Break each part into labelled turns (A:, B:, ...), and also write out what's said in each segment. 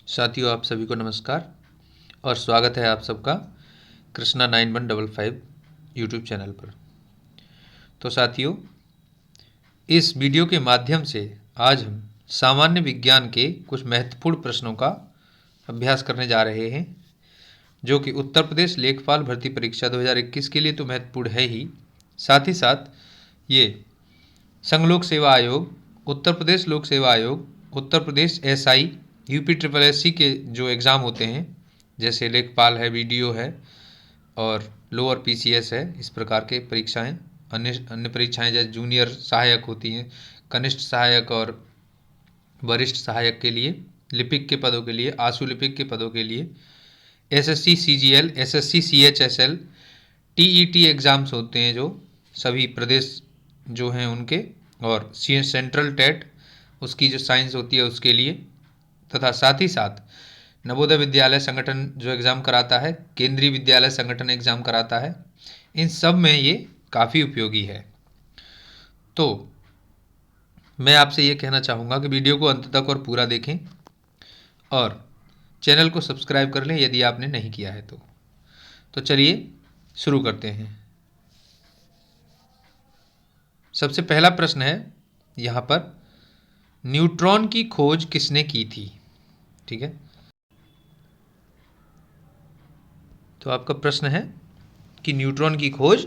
A: साथियों, आप सभी को नमस्कार और स्वागत है आप सबका कृष्णा 9155 यूट्यूब चैनल पर। तो साथियों, इस वीडियो के माध्यम से आज हम सामान्य विज्ञान के कुछ महत्वपूर्ण प्रश्नों का अभ्यास करने जा रहे हैं, जो कि उत्तर प्रदेश लेखपाल भर्ती परीक्षा 2021 के लिए तो महत्वपूर्ण है ही, साथ ही साथ ये संघ लोक सेवा आयोग, उत्तर प्रदेश लोक सेवा आयोग, Uttar Pradesh SI, UP triple SC के जो एग्ज़ाम होते हैं, जैसे लेखपाल है, वीडियो है और लोअर पीसीएस है, इस प्रकार के परीक्षाएं, अन्य परीक्षाएं जैसे जूनियर सहायक होती हैं, कनिष्ठ सहायक और वरिष्ठ सहायक के लिए, लिपिक के पदों के लिए, आशु लिपिक के पदों के लिए, SSC CGL, SSC CHSL, TET exams होते हैं जो सभी प्रदेश जो हैं उनके, और सेंट्रल टेट उसकी जो साइंस होती है उसके लिए, तथा साथ ही साथ नवोदय विद्यालय संगठन जो एग्ज़ाम कराता है, केंद्रीय विद्यालय संगठन एग्ज़ाम कराता है, इन सब में ये काफ़ी उपयोगी है। तो मैं आपसे ये कहना चाहूँगा कि वीडियो को अंत तक और पूरा देखें और चैनल को सब्सक्राइब कर लें यदि आपने नहीं किया है तो चलिए शुरू करते हैं। सबसे पहला प्रश्न है यहाँ पर, न्यूट्रॉन की खोज किसने की थी? ठीक है, तो आपका प्रश्न है कि न्यूट्रॉन की खोज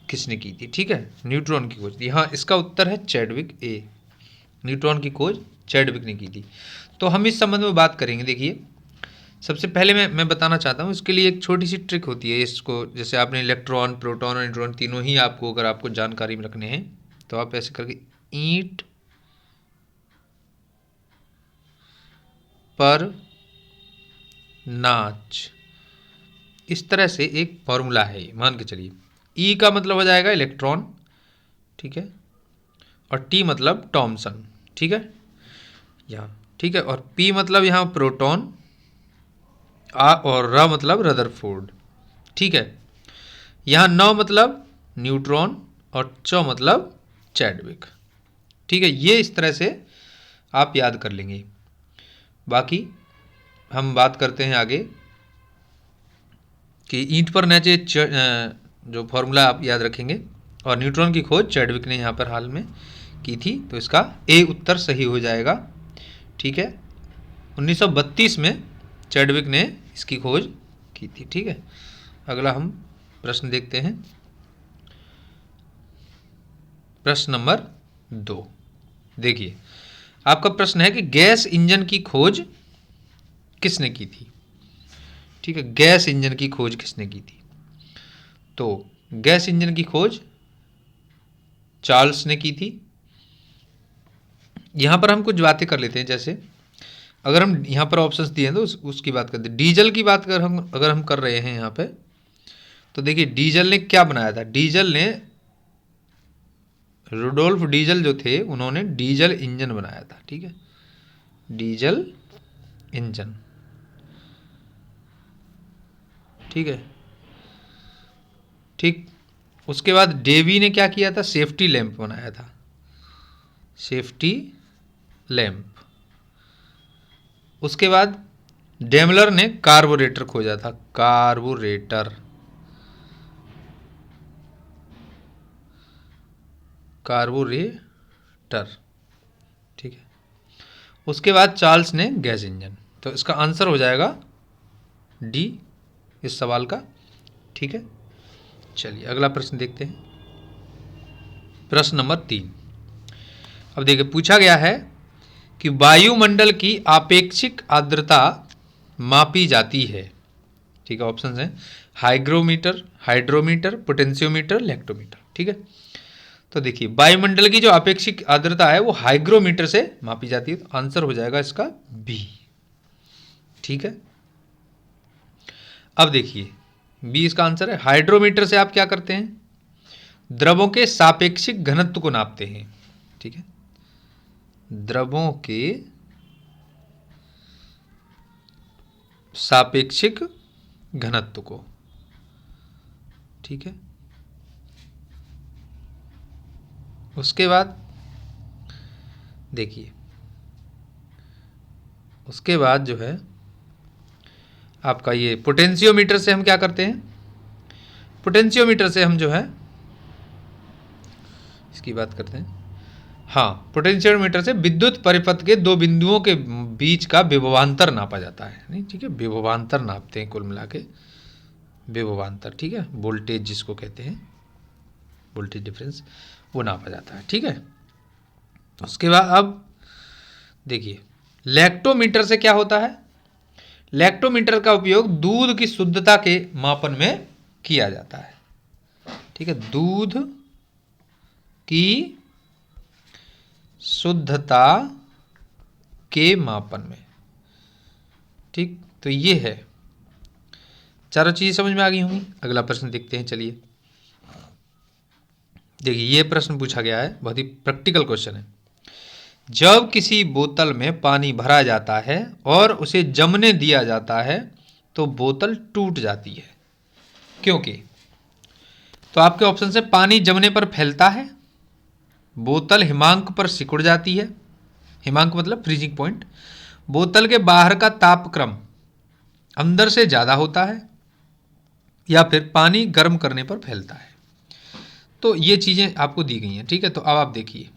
A: किसने की थी। ठीक है, न्यूट्रॉन की खोज, यहाँ इसका उत्तर है चैडविक ए। न्यूट्रॉन की खोज चैडविक ने की थी। तो हम इस संबंध में बात करेंगे। देखिए, सबसे पहले मैं बताना चाहता हूँ, इसके लिए एक छोटी सी ट्रिक होती है। इसको जैसे आपने इलेक्ट्रॉन, प्रोटॉन और न्यूट्रॉन तीनों ही आपको, अगर आपको जानकारी में रखने हैं तो आप ऐसे करके ईंट पर नाच, इस तरह से एक फॉर्मूला है, मान के चलिए। ई का मतलब हो जाएगा इलेक्ट्रॉन, ठीक है, और टी मतलब थॉमसन, ठीक है, यहाँ ठीक है, और पी मतलब यहाँ प्रोटॉन, और र मतलब रदरफोर्ड, ठीक है। यहाँ नौ मतलब न्यूट्रॉन और चौ मतलब चैडविक, ठीक है। ये इस तरह से आप याद कर लेंगे। बाकी हम बात करते हैं आगे कि ईंट पर नाचे जो फॉर्मूला आप याद रखेंगे, और न्यूट्रॉन की खोज चैडविक ने यहाँ पर हाल में की थी, तो इसका ए उत्तर सही हो जाएगा, ठीक है। 1932 में चैडविक ने इसकी खोज की थी, ठीक है। अगला हम प्रश्न देखते हैं, प्रश्न नंबर 2। देखिए, आपका प्रश्न है कि गैस इंजन की खोज किसने की थी? ठीक है, गैस इंजन की खोज किसने की थी? तो गैस इंजन की खोज चार्ल्स ने की थी। यहां पर हम कुछ बातें कर लेते हैं, जैसे अगर हम यहां पर ऑप्शंस दिए हैं तो उसकी बात करते हैं। डीजल की बात अगर हम कर रहे हैं यहां पे, तो देखिए डीजल ने क्या बनाया था। डीजल ने, रुडोल्फ डीजल जो थे, उन्होंने डीजल इंजन बनाया था, ठीक है, डीजल इंजन, ठीक है, ठीक। उसके बाद डेवी ने क्या किया था? सेफ्टी लैंप बनाया था, सेफ्टी लैंप। उसके बाद डेमलर ने कार्बोरेटर खोजा था, कार्बोरेटर, कार्बोरेटर, ठीक है। उसके बाद चार्ल्स ने गैस इंजन। तो इसका आंसर हो जाएगा डी इस सवाल का, ठीक है। चलिए अगला प्रश्न देखते हैं, प्रश्न नंबर 3। अब देखिए, पूछा गया है कि वायुमंडल की आपेक्षिक आर्द्रता मापी जाती है, ठीक है। ऑप्शन है हाइग्रोमीटर, हाइड्रोमीटर, पोटेंशियोमीटर, लेक्टोमीटर, ठीक है। तो देखिए, वायुमंडल की जो आपेक्षिक आर्द्रता है वो हाइग्रोमीटर से मापी जाती है, तो आंसर हो जाएगा इसका बी, ठीक है। अब देखिए, बी इसका आंसर है। हाइड्रोमीटर से आप क्या करते हैं? द्रवों के सापेक्षिक घनत्व को नापते हैं, ठीक है, द्रवों के सापेक्षिक घनत्व को, ठीक है। उसके बाद देखिए, उसके बाद जो है आपका ये पोटेंशियोमीटर से हम क्या करते हैं, पोटेंशियोमीटर से हम जो है इसकी बात करते हैं। हाँ, पोटेंशियोमीटर से विद्युत परिपथ के दो बिंदुओं के बीच का विभवांतर नापा जाता है। नहीं, ठीक है, विभवांतर नापते हैं कुल मिला के, विभवांतर, ठीक है, वोल्टेज जिसको कहते हैं, वोल्टेज डिफरेंस, वो नापा जाता है। ठीक है, उसके बाद अब देखिए लैक्टोमीटर से क्या होता है। लैक्टोमीटर का उपयोग दूध की शुद्धता के मापन में किया जाता है। ठीक है, दूध की शुद्धता के मापन में। ठीक, तो ये है, चारों चीज़ समझ में आ गई होंगी। अगला प्रश्न देखते हैं, चलिए। देखिए ये प्रश्न पूछा गया है, बहुत ही प्रैक्टिकल क्वेश्चन है। जब किसी बोतल में पानी भरा जाता है और उसे जमने दिया जाता है तो बोतल टूट जाती है, क्योंकि, तो आपके ऑप्शन से पानी जमने पर फैलता है, बोतल हिमांक पर सिकुड़ जाती है, हिमांक मतलब फ्रीजिंग पॉइंट, बोतल के बाहर का तापक्रम अंदर से ज़्यादा होता है, या फिर पानी गर्म करने पर फैलता है। तो ये चीज़ें आपको दी गई हैं। ठीक है, तो अब आप देखिए,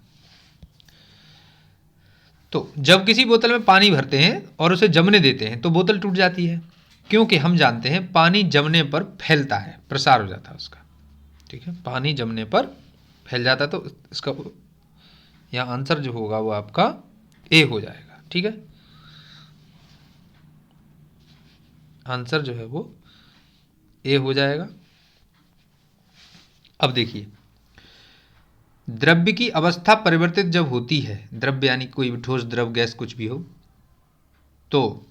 A: तो जब किसी बोतल में पानी भरते हैं और उसे जमने देते हैं तो बोतल टूट जाती है, क्योंकि हम जानते हैं पानी जमने पर फैलता है, प्रसार हो जाता है उसका। ठीक है, पानी जमने पर फैल जाता है, तो इसका यहाँ आंसर जो होगा वो आपका ए हो जाएगा। ठीक है, आंसर जो है वो ए हो जाएगा। अब देखिए, द्रव्य की अवस्था परिवर्तित जब होती है, द्रव्य यानी कोई भी ठोस द्रव गैस कुछ भी हो, तो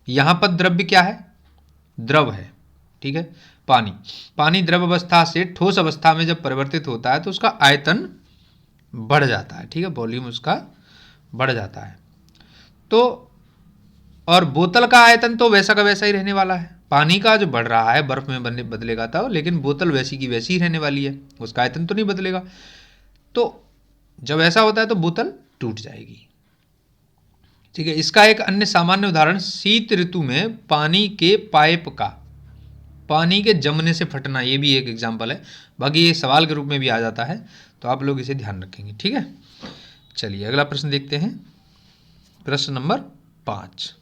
A: यहां पर द्रव्य क्या है, द्रव है। ठीक है, पानी, पानी द्रव अवस्था से ठोस अवस्था में जब परिवर्तित होता है तो उसका आयतन बढ़ जाता है। ठीक है, वॉल्यूम उसका बढ़ जाता है। तो और बोतल का आयतन तो वैसा का वैसा ही रहने वाला है, पानी का जो बढ़ रहा है बर्फ में बनने बदलेगा था, लेकिन बोतल वैसी की वैसी ही रहने वाली है, उसका आयतन तो नहीं बदलेगा। तो जब ऐसा होता है तो बोतल टूट जाएगी। ठीक है, इसका एक अन्य सामान्य उदाहरण शीत ऋतु में पानी के पाइप का पानी के जमने से फटना, ये भी एक एग्जाम्पल है। बाकी ये सवाल के रूप में भी आ जाता है, तो आप लोग इसे ध्यान रखेंगे। ठीक है, चलिए अगला प्रश्न देखते हैं, प्रश्न नंबर 5।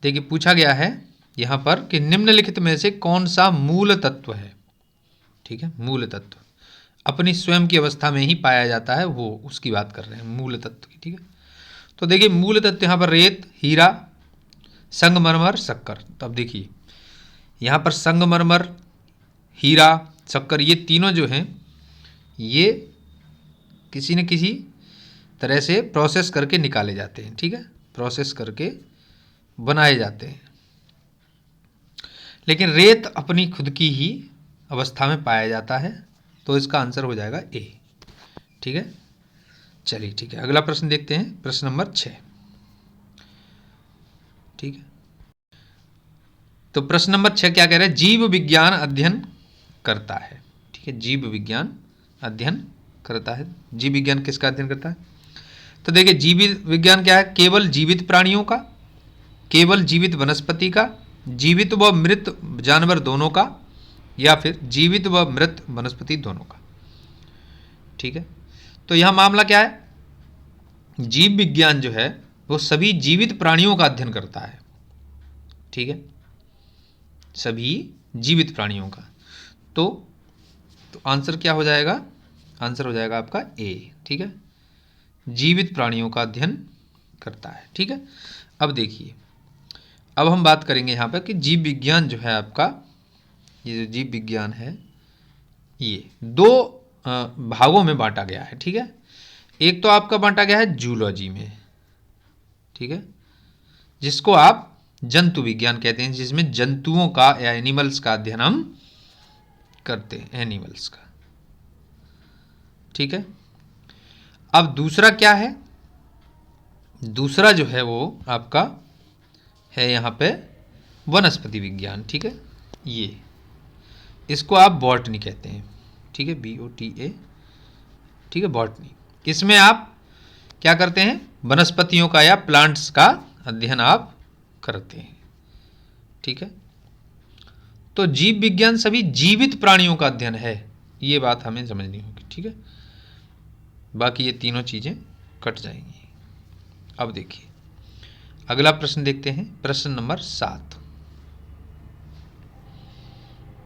A: देखिए पूछा गया है यहाँ पर कि निम्नलिखित में से कौन सा मूल तत्व है। ठीक है, मूल तत्व अपनी स्वयं की अवस्था में ही पाया जाता है, वो उसकी बात कर रहे हैं, मूल तत्व की। ठीक है, तो देखिए मूल तत्व यहाँ पर रेत, हीरा, संगमरमर, शक्कर। तो अब देखिए यहाँ पर संगमरमर, हीरा, शक्कर, ये तीनों जो हैं ये किसी न किसी तरह से प्रोसेस करके निकाले जाते हैं। ठीक है, प्रोसेस करके बनाए जाते हैं, लेकिन रेत अपनी खुद की ही अवस्था में पाया जाता है, तो इसका आंसर हो जाएगा ए। ठीक है, चलिए ठीक है, अगला प्रश्न देखते हैं, प्रश्न नंबर 6। ठीक है, तो प्रश्न नंबर 6 क्या कह रहा है, जीव विज्ञान अध्ययन करता है। ठीक है, जीव विज्ञान अध्ययन करता है। जीव विज्ञान किसका अध्ययन करता है, तो देखिए जीव विज्ञान क्या है, केवल जीवित प्राणियों का, केवल जीवित वनस्पति का, जीवित व मृत जानवर दोनों का, या फिर जीवित व मृत वनस्पति दोनों का। ठीक है, तो यह मामला क्या है, जीव विज्ञान जो है वो सभी जीवित प्राणियों का अध्ययन करता है। ठीक है, सभी जीवित प्राणियों का, तो आंसर क्या हो जाएगा, आंसर हो जाएगा आपका ए। ठीक है, जीवित प्राणियों का अध्ययन करता है। ठीक है, अब देखिए, अब हम बात करेंगे यहाँ पर कि जीव विज्ञान जो है आपका, ये जो जीव विज्ञान है ये दो भागों में बांटा गया है। ठीक है, एक तो आपका बांटा गया है जूलॉजी में, ठीक है, जिसको आप जंतु विज्ञान कहते हैं, जिसमें जंतुओं का या एनिमल्स का अध्ययन हम करते हैं, एनिमल्स का। ठीक है, अब दूसरा क्या है, दूसरा जो है वो आपका है यहाँ पे वनस्पति विज्ञान। ठीक है, ये इसको आप बॉटनी कहते हैं। ठीक है, BOTA। ठीक है, बॉटनी, इसमें आप क्या करते हैं, वनस्पतियों का या प्लांट्स का अध्ययन आप करते हैं। ठीक है। तो जीव विज्ञान सभी जीवित प्राणियों का अध्ययन है, ये बात हमें समझनी होगी, ठीक है। बाकी ये तीनों चीजें कट जाएंगी। अब देखिए अगला प्रश्न देखते हैं, प्रश्न नंबर 7।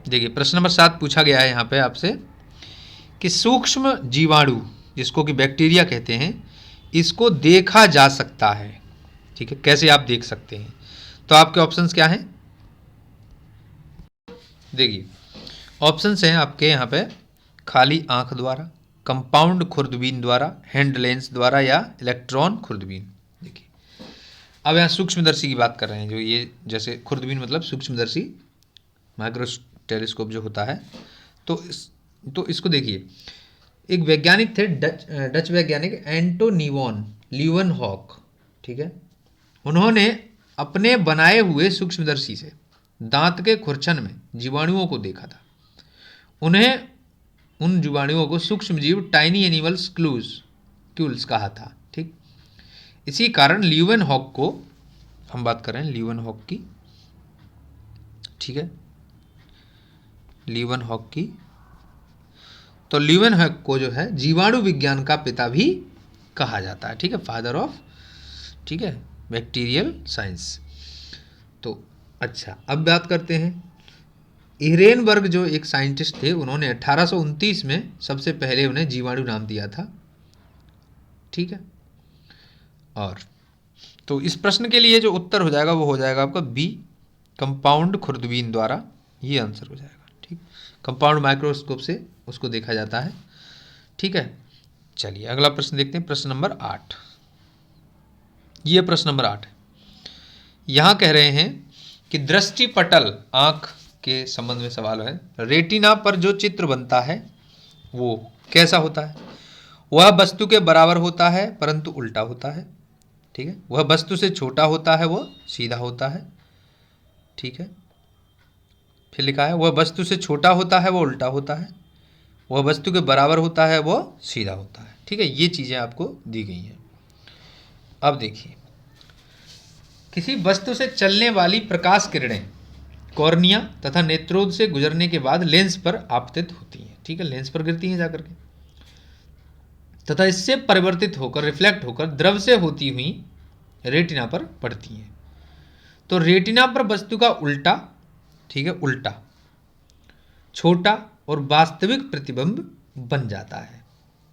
A: देखिए प्रश्न नंबर 7 पूछा गया है यहाँ पे आपसे कि सूक्ष्म जीवाणु, जिसको कि बैक्टीरिया कहते हैं, इसको देखा जा सकता है, ठीक है। कैसे आप देख सकते हैं? तो आपके ऑप्शंस क्या हैं? देखिए ऑप्शंस हैं आपके यहाँ पे, खाली आंख द्वारा, कंपाउंड खुर्दबीन द्वारा, हैंड लेंस द्वारा या इलेक्ट्रॉन खुर्दबीन। देखिए अब यहाँ सूक्ष्मदर्शी की बात कर रहे हैं, जो ये जैसे खुर्दबीन मतलब सूक्ष्मदर्शी माइक्रो टेलीस्कोप जो होता है। तो इसको देखिए, एक वैज्ञानिक थे, डच वैज्ञानिक एंटोनिवॉन लीवनहॉक, ठीक है। उन्होंने अपने बनाए हुए सूक्ष्मदर्शी से दांत के खुरचन में जीवाणुओं को देखा था। उन्हें उन जीवाणुओं को सूक्ष्मजीव टाइनी एनिमल्स क्यूल्स कहा था, ठीक। इसी कारण लीवनहॉक को, हम बात कर रहे हैं लीवनहॉक की, ठीक है, लीवनहॉक की। तो लीवनहॉक को जो है जीवाणु विज्ञान का पिता भी कहा जाता है, ठीक है, फादर ऑफ, ठीक है, बैक्टीरियल साइंस। तो अच्छा अब बात करते हैं, इरेनबर्ग जो एक साइंटिस्ट थे, उन्होंने 1829 में सबसे पहले उन्हें जीवाणु नाम दिया था, ठीक है। और तो इस प्रश्न के लिए जो उत्तर हो जाएगा वो हो जाएगा आपका बी, कंपाउंड खुर्दबीन द्वारा, ये आंसर हो जाएगा, ठीक। कंपाउंड माइक्रोस्कोप से उसको देखा जाता है, ठीक है। चलिए अगला प्रश्न देखते हैं, प्रश्न नंबर 8। ये प्रश्न नंबर 8 है। यहाँ कह रहे हैं कि दृष्टि पटल, आँख के संबंध में सवाल है, रेटिना पर जो चित्र बनता है वो कैसा होता है? वह वस्तु के बराबर होता है परंतु उल्टा होता है, ठीक है। वह वस्तु से छोटा होता है, वो सीधा होता है, ठीक है। फिर लिखा है, वह वस्तु से छोटा होता है, वो उल्टा होता है, वह वस्तु के बराबर होता है, वो सीधा होता है, ठीक है। ये चीज़ें आपको दी गई हैं। अब देखिए, किसी वस्तु से चलने वाली प्रकाश किरणें कॉर्निया तथा नेत्रोद से गुजरने के बाद लेंस पर आपतित होती हैं, ठीक है, लेंस पर गिरती हैं जाकर के, तथा इससे परिवर्तित होकर, रिफ्लेक्ट होकर द्रव से होती हुई रेटिना पर पड़ती हैं। तो रेटिना पर वस्तु का उल्टा, ठीक है, उल्टा छोटा और वास्तविक प्रतिबिंब बन जाता है,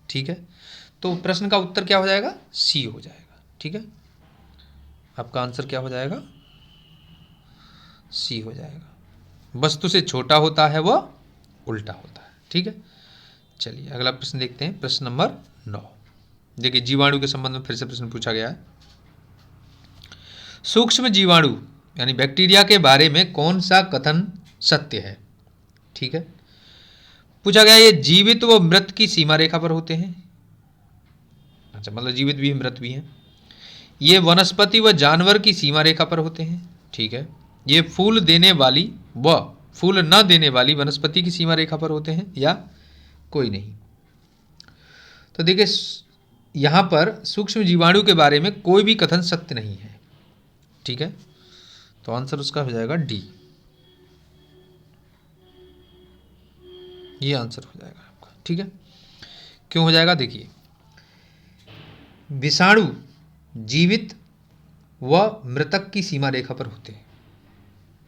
A: ठीक है। तो प्रश्न का उत्तर क्या हो जाएगा? सी हो जाएगा, ठीक है। आपका आंसर क्या हो जाएगा? सी हो जाएगा। वस्तु से छोटा होता है वह उल्टा होता है, ठीक है। चलिए अगला प्रश्न देखते हैं, प्रश्न नंबर 9। देखिए जीवाणु के संबंध में फिर से प्रश्न पूछा गया है। सूक्ष्म जीवाणु यानी बैक्टीरिया के बारे में कौन सा कथन सत्य है? ठीक है, पूछा गया ये जीवित व मृत की सीमा रेखा पर होते हैं। अच्छा, मतलब जीवित भी मृत भी हैं। ये वनस्पति व जानवर की सीमा रेखा पर होते हैं, ठीक है। ये फूल देने वाली व फूल न देने वाली वनस्पति की सीमा रेखा पर होते हैं या कोई नहीं। तो देखिए यहां पर सूक्ष्म जीवाणु के बारे में कोई भी कथन सत्य नहीं है, ठीक है। तो आंसर उसका हो जाएगा डी, ये आंसर हो जाएगा आपका, ठीक है। क्यों हो जाएगा? देखिए विषाणु जीवित व मृतक की सीमा रेखा पर होते हैं,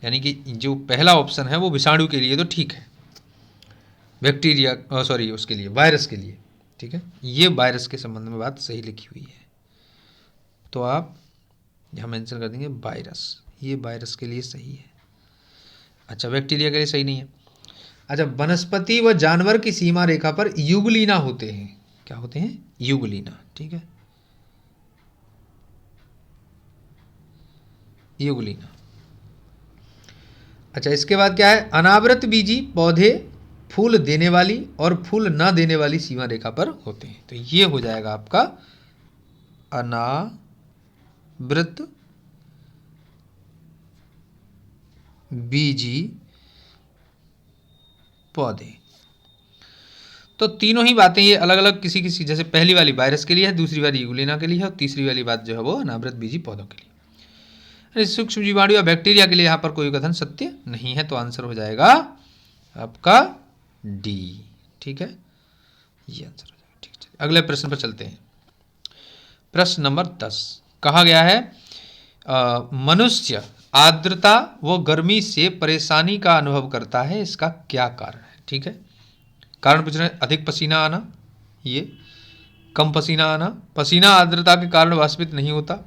A: यानी कि जो पहला ऑप्शन है वो विषाणु के लिए तो ठीक है, बैक्टीरिया सॉरी उसके लिए, वायरस के लिए, ठीक है। ये वायरस के संबंध में बात सही लिखी हुई है, तो आप यहाँ मेंशन कर देंगे वायरस, ये वायरस के लिए सही है। अच्छा, बैक्टीरिया के लिए सही नहीं है। अच्छा, वनस्पति व जानवर की सीमा रेखा पर युगलीना होते हैं। क्या होते हैं? युगलीना, ठीक है, युगलीना। अच्छा, इसके बाद क्या है? अनावृत बीजी पौधे फूल देने वाली और फूल न देने वाली सीमा रेखा पर होते हैं। तो ये हो जाएगा आपका अनावृत बीजी पौधे। तो तीनों ही बातें ये अलग अलग किसी किसी, जैसे पहली वाली वायरस के लिए है, दूसरी वाली युगलीना के लिए है और तीसरी वाली बात जो है वो अनावृत बीजी पौधों के लिए। सूक्ष्म जीवाणु या बैक्टीरिया के लिए यहाँ पर कोई कथन सत्य नहीं है, तो आंसर हो जाएगा आपका डी। ठीक है, ये आंसर हो जाएगा। ठीक है, अगले प्रश्न पर चलते हैं। प्रश्न नंबर 10 कहा गया है मनुष्य आर्द्रता व गर्मी से परेशानी का अनुभव करता है, इसका क्या कारण है। ठीक है, कारण पूछ रहे हैं, अधिक पसीना आना, ये कम पसीना आना, पसीना आर्द्रता के कारण वाष्पित नहीं होता,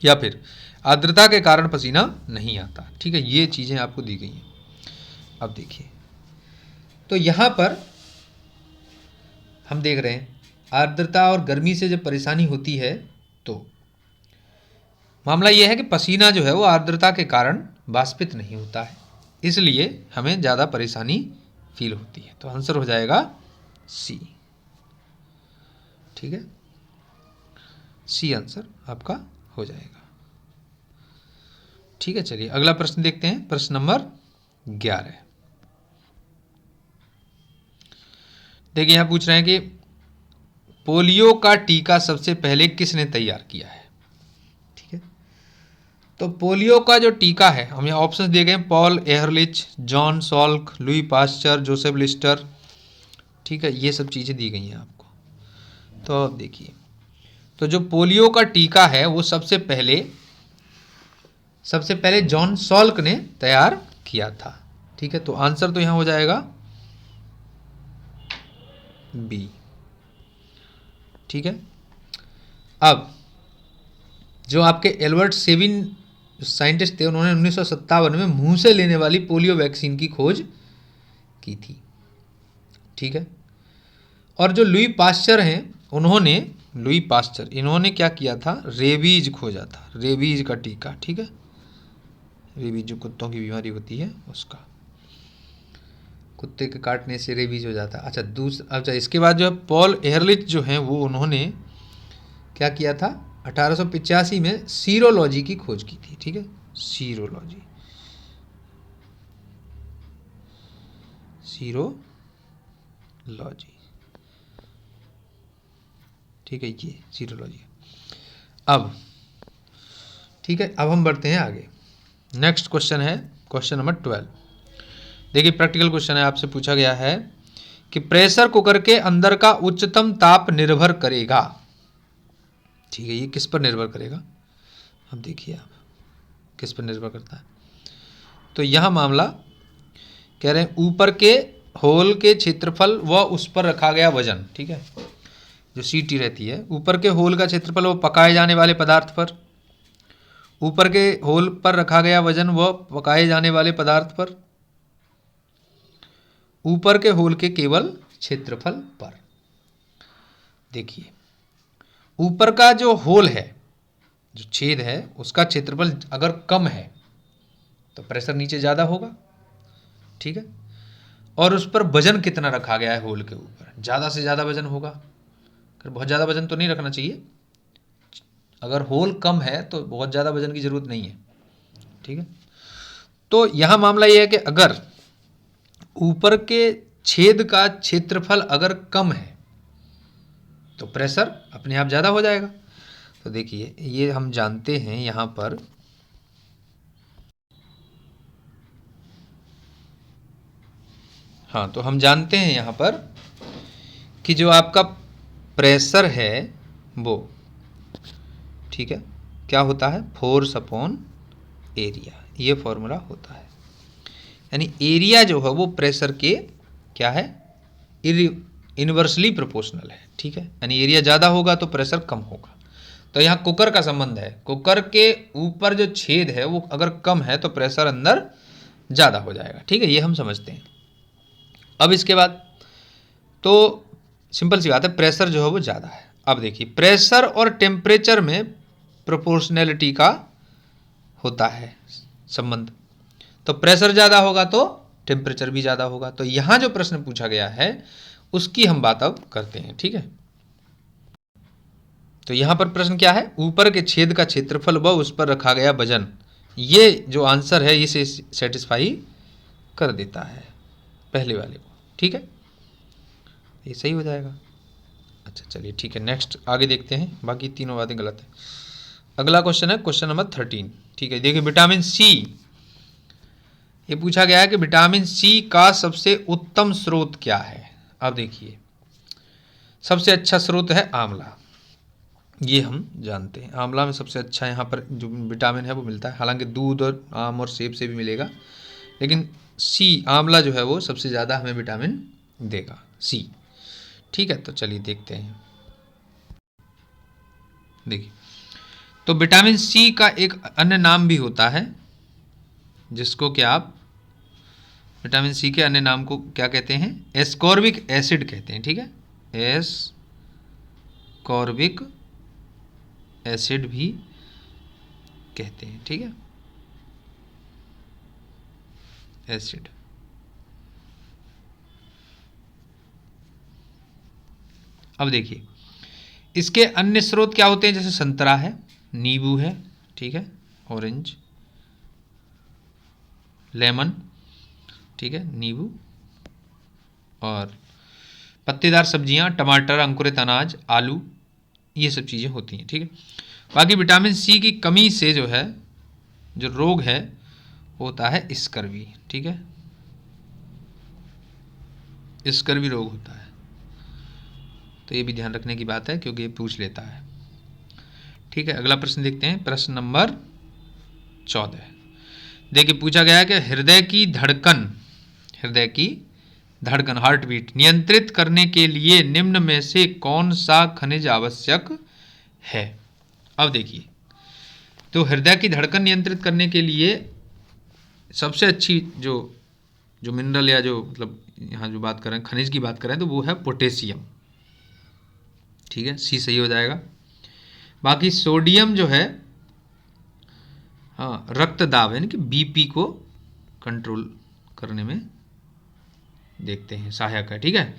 A: या फिर आर्द्रता के कारण पसीना नहीं आता। ठीक है, ये चीजें आपको दी गई हैं। अब देखिए, तो यहां पर हम देख रहे हैं आर्द्रता और गर्मी से जब परेशानी होती है तो मामला यह है कि पसीना जो है वो आर्द्रता के कारण वाष्पित नहीं होता है, इसलिए हमें ज़्यादा परेशानी फील होती है, तो आंसर हो जाएगा सी। ठीक है, सी आंसर आपका हो जाएगा। ठीक है, चलिए अगला प्रश्न देखते हैं। प्रश्न नंबर 11 देखिए, यहां पूछ रहे हैं कि पोलियो का टीका सबसे पहले किसने तैयार किया है। ठीक है, तो पोलियो का जो टीका है, हमें ऑप्शंस दिए गए, Paul Ehrlich, John Salk, Louis Pasteur, Joseph Lister. ठीक है, ये सब चीज़ें दी गई हैं आपको। तो अब देखिए, तो जो पोलियो का टीका है वो सबसे पहले जॉन सॉल्क ने तैयार किया था। ठीक है, तो आंसर तो यहां हो जाएगा बी। ठीक है, अब जो आपके एल्बर्ट सेविन साइंटिस्ट थे, उन्होंने 1957 में मुंह से लेने वाली पोलियो वैक्सीन की खोज की थी। ठीक है, और जो लुई पास्चर हैं, इन्होंने क्या किया था, रेबीज खोजा था, रेबीज का टीका। ठीक है, रेबीज जो कुत्तों की बीमारी होती है उसका, कुत्ते के काटने से रेबीज हो जाता है। अच्छा, इसके बाद जो पॉल एहरलिच जो हैं वो उन्होंने क्या किया था, 1885 में सीरोलॉजी की खोज की थी। ठीक है, सीरोलॉजी, ठीक है, ये सीरोलॉजी। अब ठीक है, अब हम बढ़ते हैं आगे। नेक्स्ट क्वेश्चन है क्वेश्चन नंबर 12। देखिए, प्रैक्टिकल क्वेश्चन है, आपसे पूछा गया है कि प्रेशर कुकर के अंदर का उच्चतम ताप निर्भर करेगा। ठीक है, ये किस पर निर्भर करेगा, अब देखिए आप किस पर निर्भर करता है। तो यह मामला कह रहे हैं ऊपर के होल के क्षेत्रफल व उस पर रखा गया वजन। ठीक है, जो सीटी रहती है, ऊपर के होल का क्षेत्रफल व पकाए जाने वाले पदार्थ पर, ऊपर के होल पर रखा गया वजन व पकाए जाने वाले पदार्थ पर, ऊपर के होल के केवल क्षेत्रफल पर। देखिए, ऊपर का जो होल है, जो छेद है, उसका क्षेत्रफल अगर कम है तो प्रेशर नीचे ज़्यादा होगा। ठीक है, और उस पर वजन कितना रखा गया है होल के ऊपर, ज़्यादा से ज़्यादा वजन होगा। अगर बहुत ज़्यादा वजन तो नहीं रखना चाहिए, अगर होल कम है तो बहुत ज़्यादा वजन की ज़रूरत नहीं है। ठीक है, तो यहाँ मामला ये है कि अगर ऊपर के छेद का क्षेत्रफल अगर कम है तो प्रेशर अपने आप ज़्यादा हो जाएगा। तो देखिए, ये हम जानते हैं यहाँ पर हाँ, तो हम जानते हैं यहाँ पर कि जो आपका प्रेशर है वो, ठीक है, क्या होता है, फोर्स अपॉन एरिया, ये फॉर्मूला होता है। यानी एरिया जो है वो प्रेशर के क्या है, इनवर्सली प्रोपोर्शनल है। ठीक है, यानी एरिया ज़्यादा होगा तो प्रेशर कम होगा। तो यहाँ कुकर का संबंध है, कुकर के ऊपर जो छेद है वो अगर कम है तो प्रेशर अंदर ज़्यादा हो जाएगा। ठीक है, ये हम समझते हैं। अब इसके बाद तो सिंपल सी बात है, प्रेशर जो है वो ज़्यादा है। अब देखिए, प्रेशर और टेम्परेचर में प्रोपोर्शनैलिटी का होता है संबंध, तो प्रेशर ज़्यादा होगा तो टेम्परेचर भी ज़्यादा होगा। तो यहाँ जो प्रश्न पूछा गया है उसकी हम बात अब करते हैं। ठीक है, तो यहाँ पर प्रश्न क्या है, ऊपर के छेद का क्षेत्रफल व उस पर रखा गया वजन, ये जो आंसर है इसे सेटिस्फाई कर देता है पहले वाले को। ठीक है, ये सही हो जाएगा। अच्छा चलिए, ठीक है, नेक्स्ट आगे देखते हैं, बाकी तीनों बातें गलत है। अगला क्वेश्चन है क्वेश्चन नंबर 13। ठीक है, देखिए विटामिन सी, ये पूछा गया है कि विटामिन सी का सबसे उत्तम स्रोत क्या है। अब देखिए, सबसे अच्छा स्रोत है आंवला, ये हम जानते हैं। आंवला में सबसे अच्छा यहाँ पर जो विटामिन है वो मिलता है। हालांकि दूध और आम और सेब से भी मिलेगा, लेकिन सी, आंवला जो है वो सबसे ज़्यादा हमें विटामिन देगा, सी। ठीक है, तो चलिए देखते हैं। देखिए, तो विटामिन सी का एक अन्य नाम भी होता है, जिसको क्या आप विटामिन सी के अन्य नाम को क्या कहते हैं? एस्कॉर्बिक एसिड कहते हैं। ठीक है, एस्कॉर्बिक एसिड भी कहते हैं। ठीक है, एसिड। अब देखिए, इसके अन्य स्रोत क्या होते हैं? जैसे संतरा है, नींबू है, ठीक है, ऑरेंज, लेमन, ठीक है, नींबू, और पत्तेदार सब्जियां, टमाटर, अंकुरित अनाज, आलू, ये सब चीज़ें होती हैं। ठीक है, बाकी विटामिन सी की कमी से जो है, जो रोग है, होता है स्कर्वी। ठीक है, स्कर्वी रोग होता है, तो ये भी ध्यान रखने की बात है क्योंकि ये पूछ लेता है। ठीक है, अगला प्रश्न देखते हैं, प्रश्न नंबर 14। देखिए, पूछा गया है कि हृदय की धड़कन, हार्ट बीट नियंत्रित करने के लिए निम्न में से कौन सा खनिज आवश्यक है। अब देखिए, तो हृदय की धड़कन नियंत्रित करने के लिए सबसे अच्छी जो मिनरल या जो मतलब यहाँ जो बात कर रहे हैं, खनिज की बात करें, तो वो है पोटेशियम। ठीक है, सी सही हो जाएगा। बाकी सोडियम जो है, हाँ, रक्त दाब यानी कि बीपी को कंट्रोल करने में देखते हैं, सहायक है। ठीक है,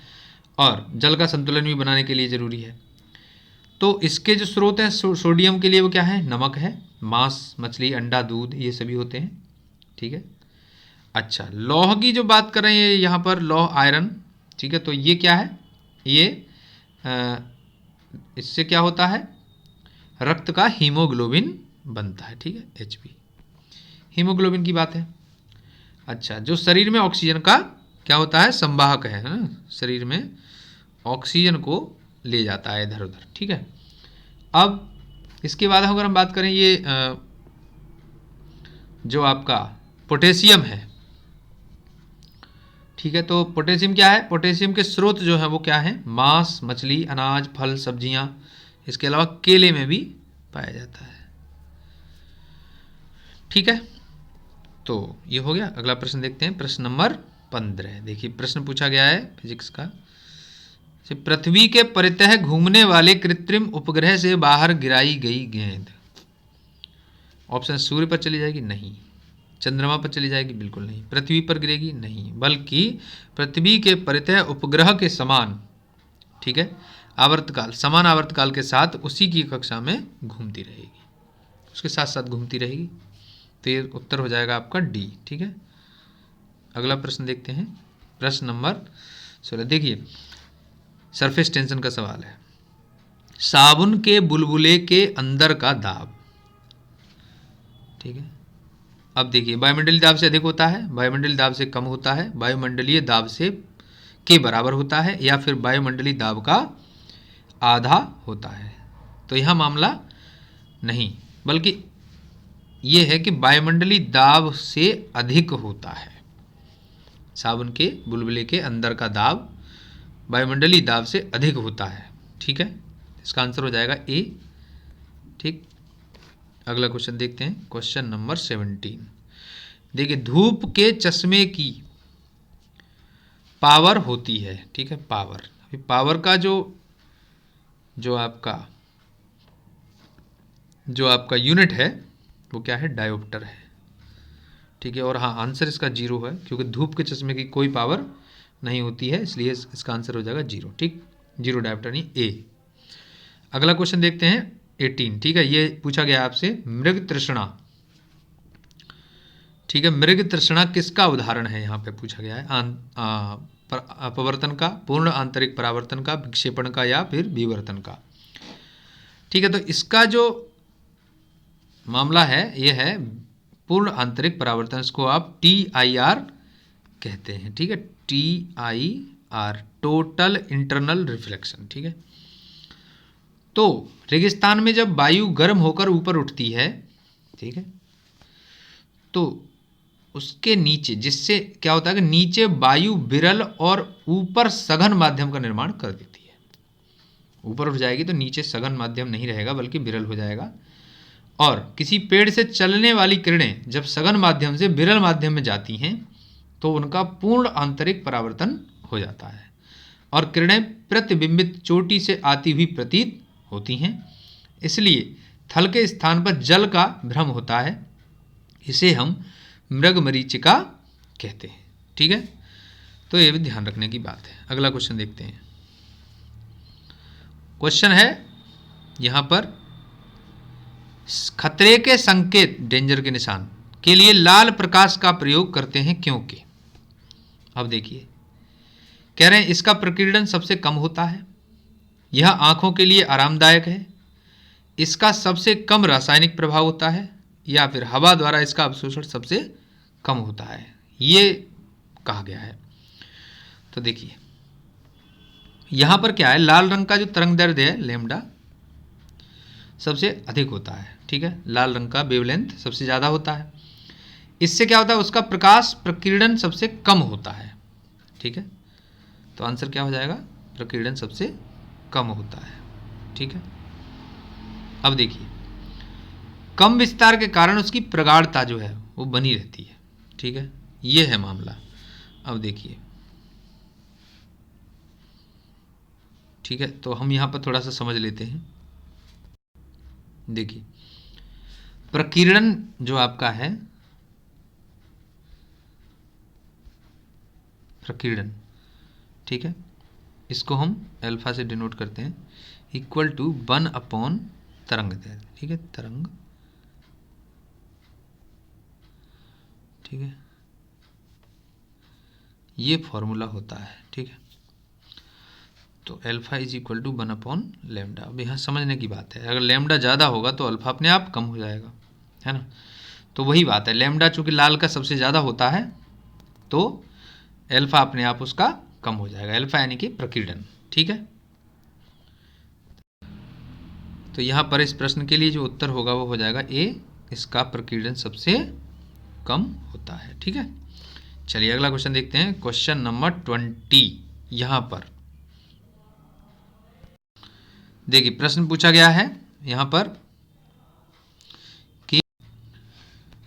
A: और जल का संतुलन भी बनाने के लिए ज़रूरी है। तो इसके जो स्रोत हैं सोडियम के लिए, वो क्या है? नमक है, मांस, मछली, अंडा, दूध, ये सभी होते हैं। ठीक है, अच्छा, लौह की जो बात कर रहे हैं यहाँ पर, लौह, आयरन। ठीक है, तो ये क्या है? ये इससे क्या होता है? रक्त का हीमोग्लोबिन बनता है। ठीक है, Hb, हीमोग्लोबिन की बात है। अच्छा, जो शरीर में ऑक्सीजन का क्या होता है? संवाहक है ना, शरीर में ऑक्सीजन को ले जाता है इधर उधर। ठीक है, अब इसके बाद अगर हम बात करें, ये जो आपका पोटेशियम है, ठीक है, तो पोटेशियम क्या है? पोटेशियम के स्रोत जो है वो क्या है? मांस, मछली, अनाज, फल, सब्जियां, इसके अलावा केले में भी पाया जाता है। ठीक है, तो ये हो गया। अगला प्रश्न देखते हैं, प्रश्न नंबर 15। देखिए, प्रश्न पूछा गया है फिजिक्स का, पृथ्वी के परितः घूमने वाले कृत्रिम उपग्रह से बाहर गिराई गई गेंद। ऑप्शन, सूर्य पर चली जाएगी? नहीं। चंद्रमा पर चली जाएगी? बिल्कुल नहीं। पृथ्वी पर गिरेगी? नहीं, बल्कि पृथ्वी के परितः उपग्रह के समान, ठीक है, आवर्तकाल, समान आवर्तकाल के साथ उसी की कक्षा में घूमती रहेगी, उसके साथ साथ घूमती रहेगी। तो ये उत्तर हो जाएगा आपका डी। ठीक है, अगला प्रश्न देखते हैं, प्रश्न नंबर 16। देखिए, सरफेस टेंशन का सवाल है, साबुन के बुलबुले के अंदर का दाब। ठीक है, अब देखिए, वायुमंडलीय दाब से अधिक होता है, वायुमंडलीय दाब से कम होता है, वायुमंडलीय दाब से के बराबर होता है, या फिर वायुमंडलीय दाब का आधा होता है। तो यह मामला नहीं, बल्कि यह है कि वायुमंडलीय दाब से अधिक होता है। साबुन के बुलबुले के अंदर का दाब वायुमंडलीय दाब से अधिक होता है। ठीक है, इसका आंसर हो जाएगा ए। ठीक, अगला क्वेश्चन देखते हैं, क्वेश्चन नंबर 17। देखिए, धूप के चश्मे की पावर होती है। ठीक है, पावर, अभी पावर का जो आपका यूनिट है वो क्या है? डायोप्टर है। ठीक है, और हाँ, आंसर इसका 0 है, क्योंकि धूप के चश्मे की कोई पावर नहीं होती है, इसलिए इसका आंसर हो जाएगा 0। ठीक, 0 डायोप्टर नहीं, ए। अगला क्वेश्चन देखते हैं 18। ठीक है, ये पूछा गया आपसे, मृग तृष्णा। ठीक है, मृग तृष्णा किसका उदाहरण है? यहाँ पे पूछा गया है, अपवर्तन का, पूर्ण आंतरिक परावर्तन का, विक्षेपण का, या फिर विवर्तन का। ठीक है, तो इसका जो मामला है ये है पूर्ण आंतरिक परावर्तन, इसको आप TIR कहते हैं, ठीक है, TIR, टोटल इंटरनल रिफ्लेक्शन, ठीक है। तो रेगिस्तान में जब वायु गर्म होकर ऊपर उठती है, ठीक है, तो उसके नीचे, जिससे क्या होता है कि नीचे वायु विरल और ऊपर सघन माध्यम का निर्माण कर देती है। ऊपर उठ जाएगी तो नीचे सघन माध्यम नहीं रहेगा बल्कि विरल हो जाएगा। और किसी पेड़ से चलने वाली किरणें जब सघन माध्यम से विरल माध्यम में जाती हैं तो उनका पूर्ण आंतरिक परावर्तन हो जाता है और किरणें प्रतिबिंबित चोटी से आती हुई प्रतीत होती हैं। इसलिए थल के स्थान पर जल का भ्रम होता है, इसे हम मृगमरीचिका कहते हैं, ठीक है। तो ये भी ध्यान रखने की बात है। अगला क्वेश्चन देखते हैं। क्वेश्चन है यहां पर, खतरे के संकेत, डेंजर के निशान के लिए लाल प्रकाश का प्रयोग करते हैं क्योंकि। अब देखिए, कह रहे हैं इसका प्रकीर्णन सबसे कम होता है, यह आंखों के लिए आरामदायक है, इसका सबसे कम रासायनिक प्रभाव होता है, या फिर हवा द्वारा इसका अवशोषण सबसे कम होता है, ये कहा गया है। तो देखिए यहां पर क्या है, लाल रंग का जो तरंग दैर्ध्य है लैम्डा सबसे अधिक होता है, ठीक है, लाल रंग का वेवलेंथ सबसे ज़्यादा होता है। इससे क्या होता है, उसका प्रकाश प्रकीर्णन सबसे कम होता है, ठीक है। तो आंसर क्या हो जाएगा, प्रकीर्णन सबसे कम होता है, ठीक है। अब देखिए, कम विस्तार के कारण उसकी प्रगाढ़ता जो है वो बनी रहती है, ठीक है, ये है मामला। अब देखिए, ठीक है, तो हम यहाँ पर थोड़ा सा समझ लेते हैं। देखिए, प्रकीर्णन जो आपका है, प्रकीर्णन, ठीक है, इसको हम अल्फा से डिनोट करते हैं, इक्वल टू 1/तरंग दैर्ध्य, ठीक है, तरंग, ठीक है, ये फॉर्मूला होता है, ठीक है। तो अल्फा इज इक्वल टू 1/लैम्डा। अब यहाँ समझने की बात है, अगर लैम्डा ज़्यादा होगा तो अल्फा अपने आप कम हो जाएगा, है ना। तो वही बात है, लैम्डा चूंकि लाल का सबसे ज़्यादा होता है तो अल्फा अपने आप उसका कम हो जाएगा, अल्फा यानी कि प्रकीर्णन, ठीक है। तो यहाँ पर इस प्रश्न के लिए जो उत्तर होगा वो हो जाएगा ए, इसका प्रकीर्णन सबसे कम होता है, ठीक है। चलिए अगला क्वेश्चन देखते हैं, क्वेश्चन नंबर 20। यहाँ पर देखिए प्रश्न पूछा गया है यहाँ पर कि,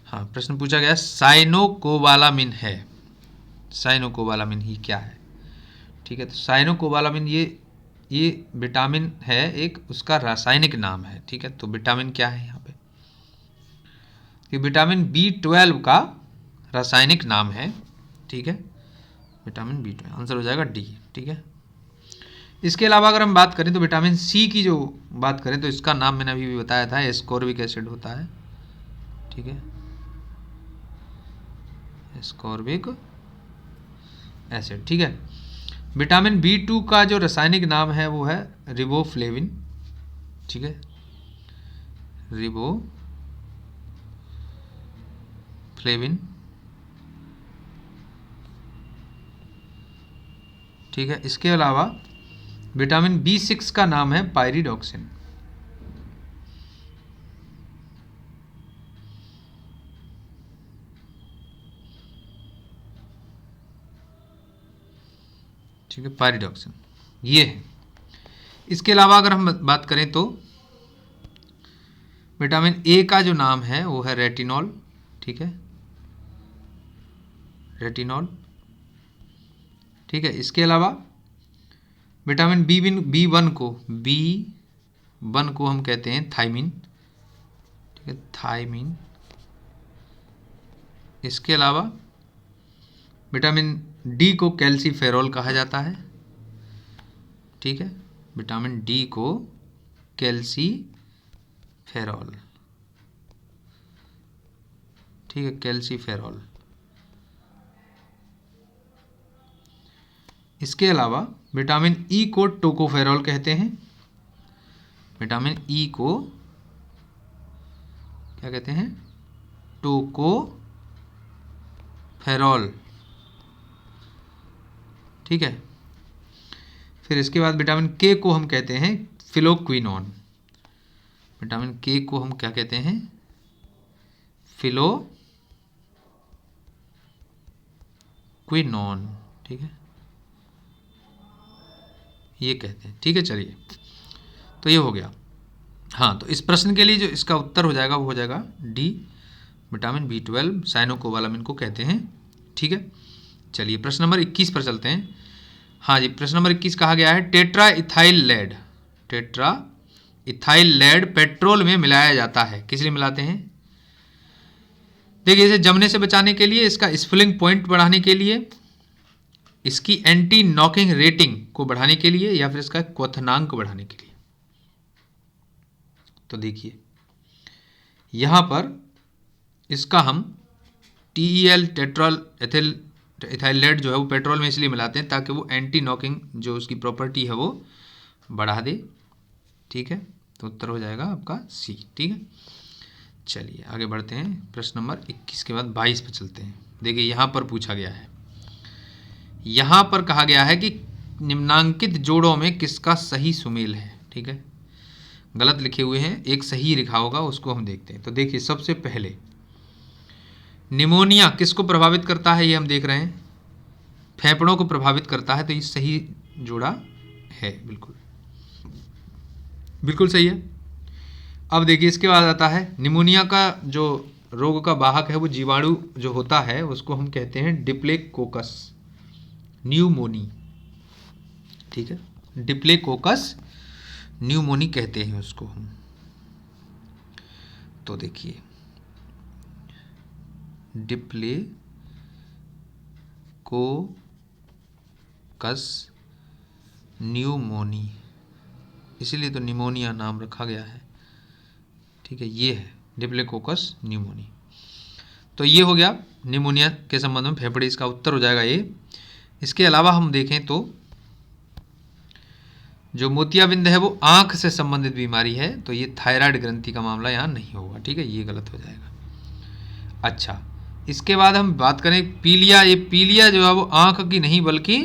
A: हाँ, प्रश्न पूछा गया साइनोकोबालामिन है, साइनोकोबालामिन ही क्या है, ठीक है। तो साइनोकोबालामिन ये विटामिन है एक, उसका रासायनिक नाम है, ठीक है। तो विटामिन क्या है यहाँ पे, ये विटामिन B12 का रासायनिक नाम है, ठीक है, विटामिन B12, आंसर हो जाएगा डी, ठीक है। इसके अलावा अगर हम बात करें तो विटामिन सी की जो बात करें तो इसका नाम मैंने अभी भी बताया था, एस्कॉर्बिक एसिड होता है, ठीक है, एस्कॉर्बिक एसिड, ठीक है। विटामिन B2 का जो रासायनिक नाम है वो है रिबोफ्लेविन, ठीक है, रिबोफ्लेविन, ठीक है। इसके अलावा विटामिन B6 का नाम है पायरिडॉक्सिन, ठीक है, पायरिडॉक्सिन ये है। इसके अलावा अगर हम बात करें तो विटामिन ए का जो नाम है वो है रेटिनॉल, ठीक है, रेटिनॉल, ठीक है। इसके अलावा विटामिन B1 को हम कहते हैं थायमिन, ठीक है, थायमिन। इसके अलावा विटामिन डी को कैल्सीफेरॉल कहा जाता है, ठीक है, विटामिन डी को कैल्सीफेरॉल, ठीक है, कैल्सीफेरॉल। इसके अलावा विटामिन ई को टोकोफेरॉल कहते हैं, विटामिन ई को क्या कहते हैं, टोकोफेरॉल। ठीक है। फिर इसके बाद विटामिन के को हम कहते हैं फिलोक्विनोन। विटामिन के को हम क्या कहते हैं, फिलोक्विनोन। ठीक है, ये कहते हैं। ठीक है, चलिए, तो ये हो गया। हाँ, तो इस प्रश्न के लिए जो इसका उत्तर हो जाएगा वो हो जाएगा डी, विटामिन B12 साइनोकोबालामिन को कहते हैं। ठीक है, चलिए प्रश्न नंबर 21 पर चलते हैं। हाँ जी, प्रश्न नंबर 21 कहा गया है tetra ethyl lead. Tetra ethyl lead petrol में मिलाया जाता है, किस लिए मिलाते हैं? देखिए, इसे जमने से बचाने के लिए, इसका स्फुलिंग पॉइंट बढ़ाने के लिए, इसकी एंटी नॉकिंग रेटिंग को बढ़ाने के लिए, या फिर इसका क्वथनांक बढ़ाने के लिए। तो देखिए यहां पर इसका हम TEL टेट्रल इथाइल लेड जो है वो पेट्रोल में इसलिए मिलाते हैं ताकि वो एंटी नॉकिंग जो उसकी प्रॉपर्टी है वो बढ़ा दे। ठीक है, तो उत्तर हो जाएगा आपका सी। ठीक है, चलिए आगे बढ़ते हैं। प्रश्न नंबर 21 के बाद 22 पर चलते हैं। देखिए यहाँ पर पूछा गया है, यहाँ पर कहा गया है कि निम्नांकित जोड़ों में किसका सही सुमेल है। ठीक है, गलत लिखे हुए हैं, एक सही लिखा होगा, उसको हम देखते हैं। तो देखिए सबसे पहले निमोनिया किसको प्रभावित करता है, ये हम देख रहे हैं, फेफड़ों को प्रभावित करता है, तो ये सही जोड़ा है, बिल्कुल बिल्कुल सही है। अब देखिए इसके बाद आता है निमोनिया का जो रोग का वाहक है वो जीवाणु जो होता है उसको हम कहते हैं डिप्लेकोकस न्यूमोनी। ठीक है, डिप्लेकोकस न्यूमोनी कहते हैं उसको हम। तो देखिए डिप्लेकोकस न्यूमोनी, इसीलिए तो निमोनिया नाम रखा गया है। ठीक है, ये है डिप्लेकोकस न्यूमोनी। तो ये हो गया निमोनिया के संबंध में फेफड़े, इसका उत्तर हो जाएगा ये। इसके अलावा हम देखें तो जो मोतियाबिंद है वो आंख से संबंधित बीमारी है, तो ये थायराइड ग्रंथि का मामला यहाँ नहीं होगा। ठीक है, ये गलत हो जाएगा। अच्छा, इसके बाद हम बात करें पीलिया। ये पीलिया जो है वो आंख की नहीं बल्कि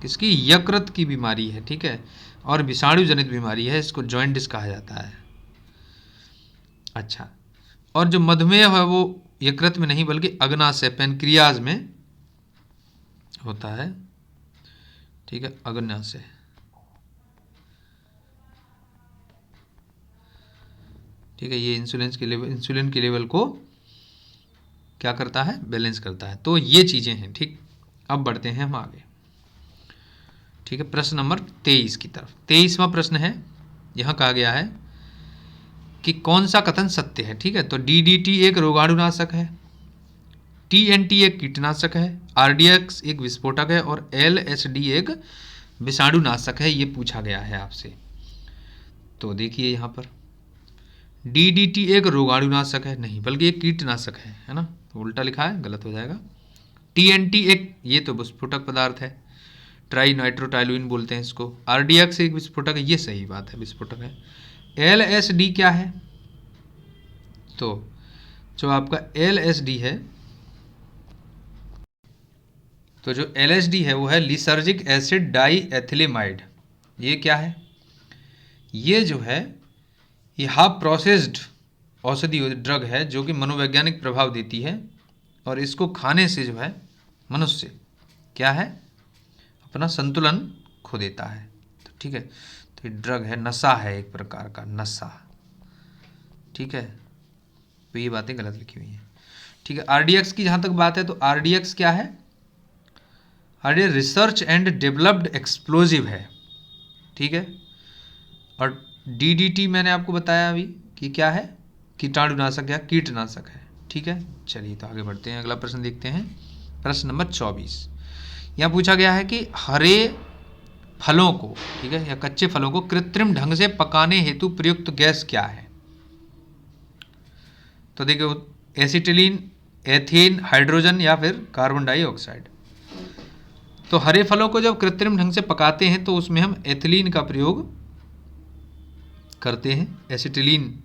A: किसकी, यकृत की बीमारी है। ठीक है, और विषाणु जनित बीमारी है, इसको जॉइंटिस कहा जाता है। अच्छा, और जो मधुमेह है वो यकृत में नहीं बल्कि अग्नाशय पेनक्रियाज में होता है। ठीक है, अग्नाशय। ठीक है, ये इंसुलिन के लेवल को क्या करता है, बैलेंस करता है। तो ये चीज़ें हैं। ठीक, अब बढ़ते हैं हम आगे। ठीक है, प्रश्न नंबर 23 की तरफ। 23वां प्रश्न है, यहाँ कहा गया है कि कौन सा कथन सत्य है। ठीक है, तो DDT एक रोगाणुनाशक है, TNT एक कीटनाशक है, RDX एक विस्फोटक है और LSD एक विषाणुनाशक है, ये पूछा गया है आपसे। तो देखिए यहाँ पर DDT एक रोगाणुनाशक है नहीं बल्कि एक कीटनाशक है ना, तो उल्टा लिखा है, गलत हो जाएगा। TNT एक, ये तो विस्फोटक पदार्थ है, ट्राई नाइट्रोटाइलुइन बोलते हैं इसको। RDX एक विस्फोटक है, ये सही बात है, विस्फोटक है। LSD क्या है, तो जो आपका LSD है, तो जो LSD है वो है लिसर्जिक एसिड डाई एथिलेमाइड। ये क्या है, ये जो है ये हाफ प्रोसेस्ड औषधि ड्रग है जो कि मनोवैज्ञानिक प्रभाव देती है, और इसको खाने से जो है मनुष्य क्या है, अपना संतुलन खो देता है। तो ठीक है, तो ये ड्रग है, नशा है, एक प्रकार का नशा। ठीक है, तो ये बातें गलत लिखी हुई हैं। ठीक है, RDX की जहाँ तक बात है तो RDX क्या है, RDX research and developed explosive है। ठीक है, और DDT मैंने आपको बताया अभी कि क्या है, कीटाणुनाशक या कीटनाशक है। ठीक है, चलिए तो आगे बढ़ते हैं, अगला प्रश्न देखते हैं। प्रश्न नंबर 24, यहाँ पूछा गया है कि हरे फलों को, ठीक है, या कच्चे फलों को कृत्रिम ढंग से पकाने हेतु प्रयुक्त गैस क्या है। तो देखिए एसिटिलीन, एथेन, हाइड्रोजन या फिर कार्बन डाइऑक्साइड। तो हरे फलों को जब कृत्रिम ढंग से पकाते हैं तो उसमें हम एथिलीन का प्रयोग करते हैं, एसिटिलीन।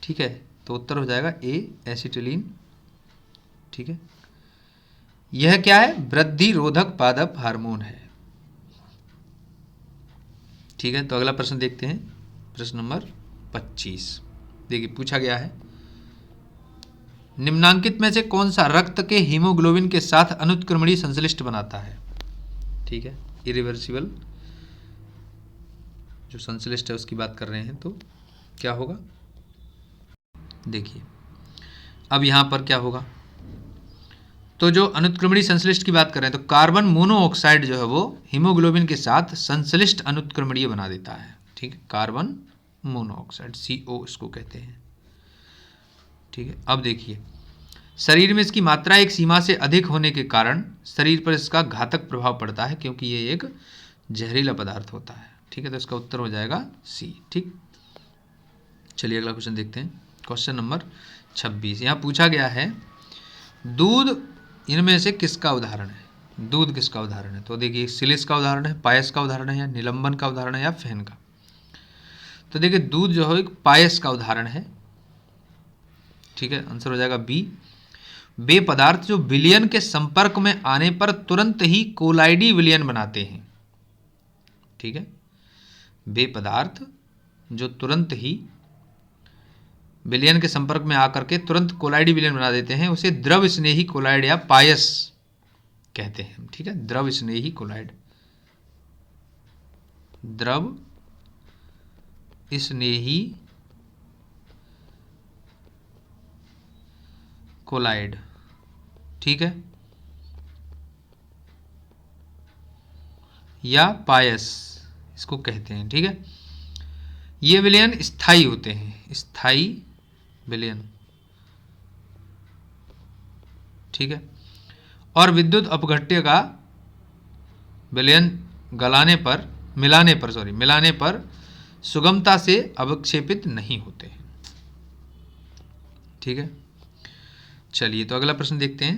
A: ठीक है, तो उत्तर हो जाएगा ए एसिटिलीन। ठीक है, यह क्या है? वृद्धि रोधक पादप हार्मोन है। ठीक है, तो अगला प्रश्न देखते हैं, प्रश्न नंबर 25। देखिए पूछा गया है, निम्नांकित में से कौन सा रक्त के हीमोग्लोबिन के साथ अनुत्क्रमणीय संश्लिष्ट बनाता है? ठीक है, इरिवर्सिबल जो संश्लिष्ट है उसकी बात कर रहे हैं, तो क्या होगा? देखिए अब यहाँ पर क्या होगा, तो जो अनुत्क्रमणीय संश्लिष्ट की बात कर रहे हैं, तो कार्बन मोनोऑक्साइड जो है वो हीमोग्लोबिन के साथ संश्लिष्ट अनुत्क्रमणीय बना देता है। ठीक है, कार्बन मोनोऑक्साइड CO इसको कहते हैं। ठीक है, अब देखिए शरीर में इसकी मात्रा एक सीमा से अधिक होने के कारण शरीर पर इसका घातक प्रभाव पड़ता है, क्योंकि ये एक जहरीला पदार्थ होता है। ठीक है, तो इसका उत्तर हो जाएगा C। ठीक, चलिए अगला क्वेश्चन देखते हैं, क्वेश्चन नंबर 26। यहाँ पूछा गया है, दूध इनमें से किसका उदाहरण है? दूध किसका उदाहरण है? तो देखिए सिलिस का उदाहरण है, पायस का उदाहरण है, या निलंबन का उदाहरण है, या फेन का। तो देखिए दूध जो है एक पायस का उदाहरण है। ठीक है, आंसर हो जाएगा बी। वे पदार्थ जो विलयन के संपर्क में आने पर तुरंत ही कोलाइडी विलयन बनाते हैं। ठीक है, वे पदार्थ जो तुरंत ही विलयन के संपर्क में आकर के तुरंत कोलाइडी विलयन बना देते हैं, उसे द्रव स्नेही कोलाइड या पायस कहते हैं। ठीक है, द्रव स्नेही कोलाइड, द्रव स्नेही कोलाइड। ठीक है, या पायस इसको कहते हैं। ठीक है, ये विलयन स्थायी होते हैं, स्थायी विलयन। ठीक है, और विद्युत अपघट्य का विलयन मिलाने पर सुगमता से अवक्षेपित नहीं होते। ठीक है, चलिए तो अगला प्रश्न देखते हैं,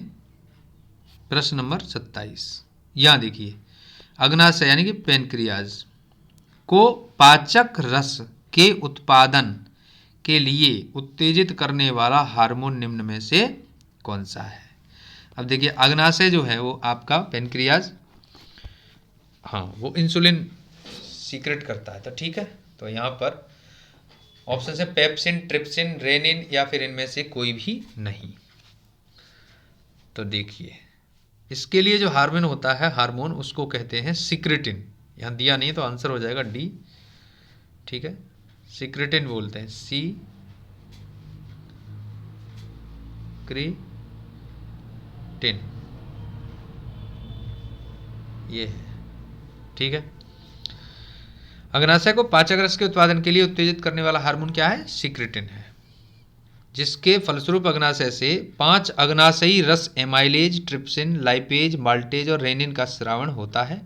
A: प्रश्न नंबर 27। यहां देखिए अग्नाशय यानी कि पेनक्रियाज को पाचक रस के उत्पादन के लिए उत्तेजित करने वाला हार्मोन निम्न में से कौन सा है? अब देखिए अग्नाशय जो है वो आपका पेनक्रियाज, हाँ वो इंसुलिन सीक्रेट करता है। तो ठीक है, तो यहाँ पर ऑप्शन है पेप्सिन, ट्रिप्सिन, रेनिन, या फिर इनमें से कोई भी नहीं। तो देखिए इसके लिए जो हार्मोन होता है, हार्मोन उसको कहते हैं सिक्रेटिन। यहाँ दिया नहीं तो आंसर हो जाएगा डी। ठीक है, सिक्रेटिन बोलते हैं, सिक्रेटिन ये है। ठीक है, अग्नाशय को पाचक रस के उत्पादन के लिए उत्तेजित करने वाला हार्मोन क्या है? सिक्रेटिन है, जिसके फलस्वरूप अग्नाशय से 5 अग्नाशयी रस एमाइलेज, ट्रिप्सिन, लाइपेज, माल्टेज और रेनिन का स्रावण होता है।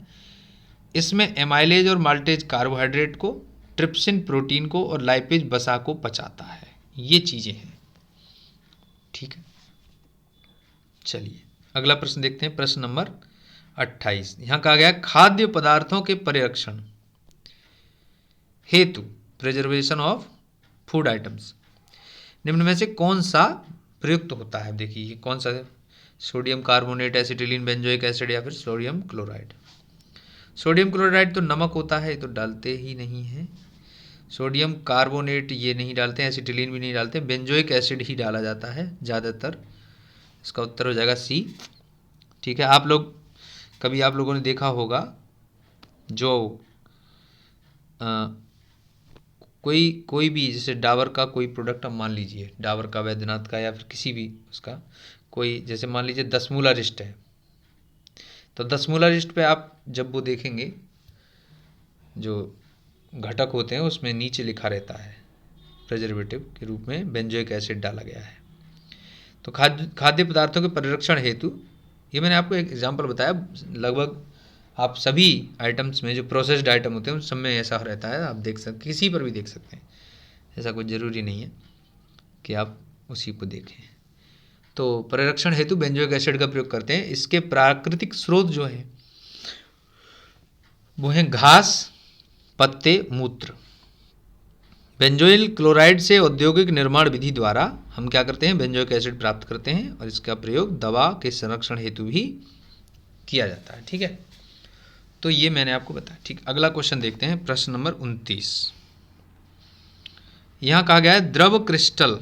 A: इसमें एमाइलेज और माल्टेज कार्बोहाइड्रेट को, ट्रिप्सिन प्रोटीन को और लाइपेज वसा को पचाता है। ये चीजें हैं। ठीक है, चलिए अगला प्रश्न देखते हैं, प्रश्न नंबर 28। यहां कहा गया खाद्य पदार्थों के परिरक्षण हेतु, प्रिजर्वेशन ऑफ फूड आइटम्स, निम्न में से कौन सा प्रयुक्त होता है? देखिए ये कौन सा है? Sodium carbonate, acetylene, benzoic acid, या फिर सोडियम क्लोराइड। सोडियम क्लोराइड तो नमक होता है, तो डालते ही नहीं है। सोडियम कार्बोनेट ये नहीं डालते हैं, एसिटिलीन भी नहीं डालते, बेंजोइक एसिड ही डाला जाता है ज़्यादातर। इसका उत्तर हो जाएगा सी। ठीक है, आप लोगों ने देखा होगा जो कोई भी जैसे डाबर का कोई प्रोडक्ट आप मान लीजिए, डाबर का, वैद्यनाथ का, या फिर किसी भी उसका कोई, जैसे मान लीजिए 10 मूला रिस्ट है, तो 10 मूला रिस्ट पे आप जब वो देखेंगे जो घटक होते हैं उसमें नीचे लिखा रहता है प्रिजर्वेटिव के रूप में बेंजोइक एसिड डाला गया है। तो खाद्य पदार्थों के परिरक्षण हेतु, ये मैंने आपको एक एग्जाम्पल बताया, लगभग आप सभी आइटम्स में जो प्रोसेस्ड आइटम होते हैं उन सब में ऐसा रहता है। आप देख सकते, किसी पर भी देख सकते हैं, ऐसा कुछ ज़रूरी नहीं है कि आप उसी को देखें। तो परिरक्षण हेतु बेंजोइक एसिड का प्रयोग करते हैं। इसके प्राकृतिक स्रोत जो है वो हैं घास, पत्ते, मूत्र। बेंजोइल क्लोराइड से औद्योगिक निर्माण विधि द्वारा हम क्या करते हैं, बेंजोइक एसिड प्राप्त करते हैं और इसका प्रयोग दवा के संरक्षण हेतु भी किया जाता है। ठीक है, तो ये मैंने आपको बताया। ठीक, अगला क्वेश्चन देखते हैं, प्रश्न नंबर 29। यहाँ कहा गया है द्रव क्रिस्टल,